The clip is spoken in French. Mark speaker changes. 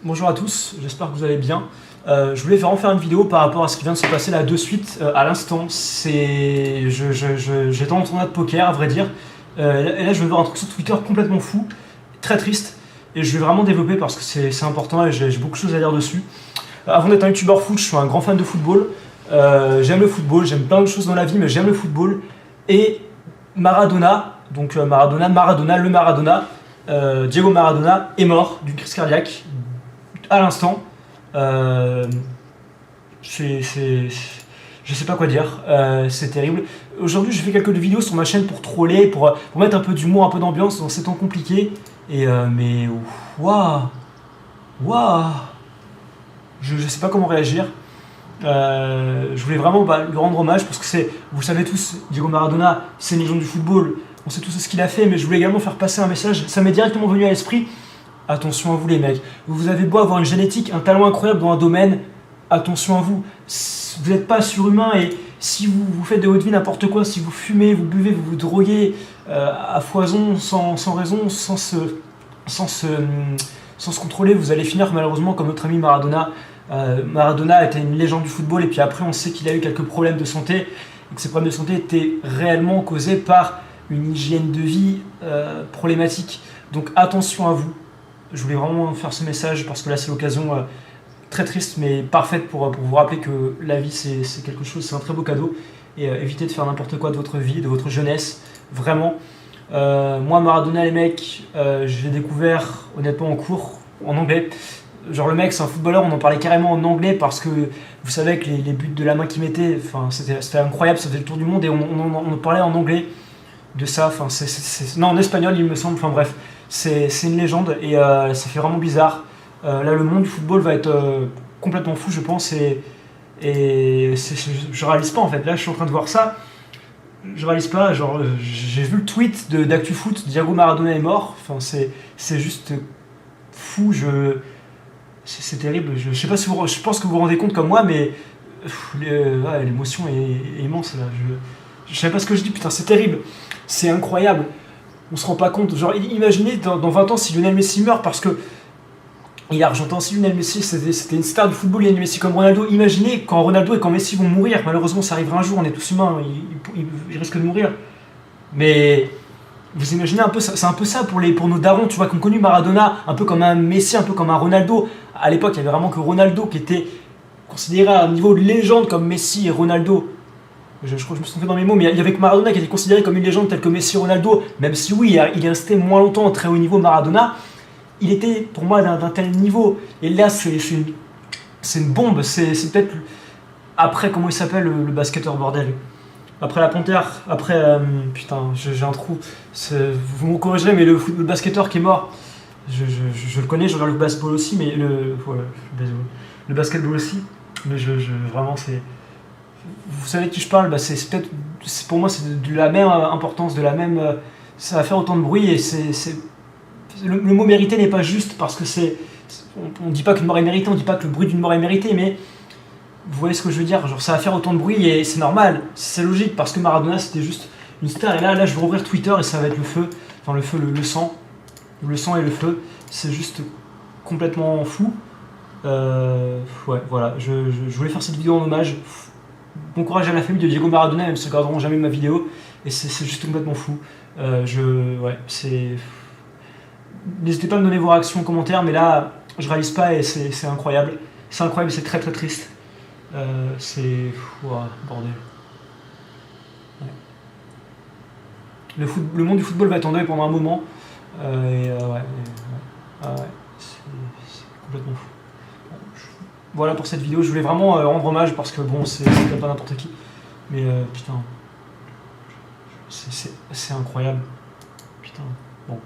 Speaker 1: Bonjour à tous, j'espère que vous allez bien. Je voulais vraiment faire une vidéo par rapport à ce qui vient de se passer là de suite, à l'instant. J'étais en tournoi de poker, à vrai dire. Et là, je viens de voir un truc sur Twitter complètement fou, très triste. Et je vais vraiment développer parce que c'est important et j'ai beaucoup de choses à dire dessus. Avant d'être un youtubeur foot, je suis un grand fan de football. J'aime le football, j'aime plein de choses dans la vie, mais j'aime le football. Et Maradona, donc Maradona, Diego Maradona est mort d'une crise cardiaque à l'instant. Je sais pas quoi dire, c'est terrible. Aujourd'hui, je fais quelques vidéos sur ma chaîne pour troller, pour mettre un peu d'humour, un peu d'ambiance dans ces temps compliqués. Mais waouh, je sais pas comment réagir. Je voulais vraiment lui rendre hommage parce que vous savez tous, Diego Maradona, c'est une légende du football. On sait tous ce qu'il a fait, mais je voulais également faire passer un message. Ça m'est directement venu à l'esprit. Attention à vous les mecs. Vous avez beau avoir une génétique, un talent incroyable dans un domaine, attention à vous. Vous n'êtes pas surhumain et si vous faites de votre vie n'importe quoi, si vous fumez, vous buvez, vous vous droguez à foison, sans raison, sans se contrôler, vous allez finir malheureusement comme notre ami Maradona. Maradona était une légende du football et puis après on sait qu'il a eu quelques problèmes de santé et que ces problèmes de santé étaient réellement causés par une hygiène de vie problématique. Donc attention à vous. Je voulais vraiment faire ce message parce que là c'est l'occasion très triste mais parfaite pour vous rappeler que la vie c'est quelque chose, c'est un très beau cadeau et évitez de faire n'importe quoi de votre vie, de votre jeunesse, vraiment. Moi Maradona les mecs, je l'ai découvert honnêtement en cours, en anglais. Genre le mec c'est un footballeur, on en parlait carrément en anglais parce que vous savez que les buts de la main qu'il mettait, c'était incroyable, ça faisait le tour du monde et on parlait en anglais de ça, non en espagnol il me semble, enfin bref, c'est une légende et ça fait vraiment bizarre. Là le monde du football va être complètement fou je pense et je réalise pas en fait, là je suis en train de voir ça, je réalise pas, genre j'ai vu le tweet d'ActuFoot, Diego Maradona est mort, enfin c'est juste fou, c'est terrible, je sais pas si je pense que vous vous rendez compte comme moi mais l'émotion est immense là, je sais pas ce que je dis, putain c'est terrible, c'est incroyable, on se rend pas compte, genre imaginez dans 20 ans si Lionel Messi meurt parce que il est argentin aussi, Lionel Messi c'était une star du football, Lionel Messi comme Ronaldo, imaginez quand Ronaldo et quand Messi vont mourir, malheureusement ça arrivera un jour, on est tous humains, ils risquent de mourir, mais vous imaginez un peu, c'est un peu ça pour nos darons, tu vois, qui ont connu Maradona, un peu comme un Messi, un peu comme un Ronaldo. À l'époque, il y avait vraiment que Ronaldo qui était considéré à un niveau de légende comme Messi et Ronaldo. Je crois que je me suis trompé dans mes mots, mais il y avait que Maradona qui était considéré comme une légende telle que Messi et Ronaldo, même si oui, il est resté moins longtemps au très haut niveau Maradona, il était pour moi d'un tel niveau. Et là, c'est une bombe, c'est peut-être après, comment il s'appelle le basketteur bordel. Après la Panthère, après, putain, j'ai un trou, vous me corrigerez, mais le basketteur qui est mort, je le connais, je regarde le baseball aussi, mais le basketball aussi, mais vraiment c'est... Vous savez de qui je parle, bah c'est peut-être, pour moi c'est de la même importance, de la même... ça va faire autant de bruit et le mot mérité n'est pas juste parce que on dit pas qu'une mort est méritée, on dit pas que le bruit d'une mort est mérité, mais... Vous voyez ce que je veux dire, genre ça va faire autant de bruit et c'est normal, c'est logique parce que Maradona c'était juste une star et là je vais ouvrir Twitter et ça va être le feu, enfin le feu, le sang et le feu, c'est juste complètement fou. Ouais voilà, je voulais faire cette vidéo en hommage, bon courage à la famille de Diego Maradona, même si ils ne regarderont jamais ma vidéo et c'est juste complètement fou. N'hésitez pas à me donner vos réactions en commentaire, mais là je réalise pas et c'est incroyable, c'est très très triste. Bordel. Ouais. Le monde du football va être en deuil pendant un moment. C'est complètement fou. Voilà pour cette vidéo. Je voulais vraiment rendre hommage parce que bon, c'est peut-être pas n'importe qui. Mais putain. C'est incroyable. Putain. Bon.